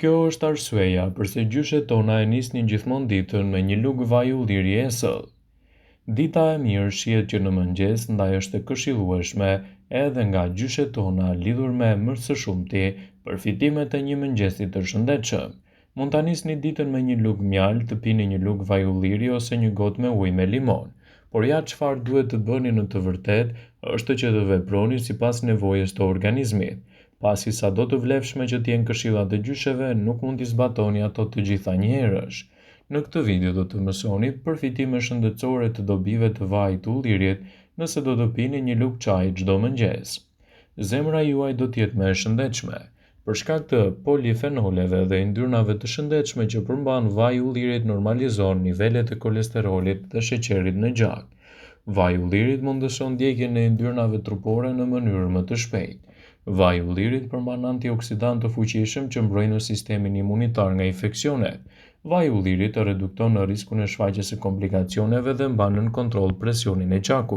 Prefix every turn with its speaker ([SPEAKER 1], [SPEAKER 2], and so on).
[SPEAKER 1] Kjo është arsyeja përse gjyshet tona e nisnin gjithmonë ditën me një lugë vaj ulliri e ësëll. Dita e mirë shihet që në mëngjes, ndaj është e këshillueshme edhe nga gjyshet tona lidhur me më së shumti përfitimet e një mëngjesi të shëndetshëm. Mund ta nisni ditën me një lugë mjaltë, të pini një lugë vaj ulliri ose një gotë me ujë me limon. Por ja çfarë duhet të bëni në të vërtetë është që të veproni sipas nevojës të organizmit, pasi sado të vlefshme që t'jenë këshillat e gjysheve, nuk mund t'i zbatoni ato të gjitha njëherësh. Në këtë video do të mësoni përfitime shëndetësore të dobive të vajit të ullirit nëse do të pini një lugë çaji çdo mëngjes. Zemra juaj do të jetë më e shëndetshme. Për shkak të polifenoleve dhe yndyrnave të shëndetshme që përmban vaji i ullirit normalizon nivelet e kolesterolit dhe sheqerit në gjak. Vaji i ullirit mundëson ndjekjen e yndyrnave trupore në mënyrë më të shpejtë. Vaji i ullirit përmban antioksidantë të fuqishëm që mbrojnë sistemin imunitar nga infeksionet. Vaji i ullirit redukton rrezikun e shfaqjes së komplikacioneve dhe mban në kontroll presionin e gjakut.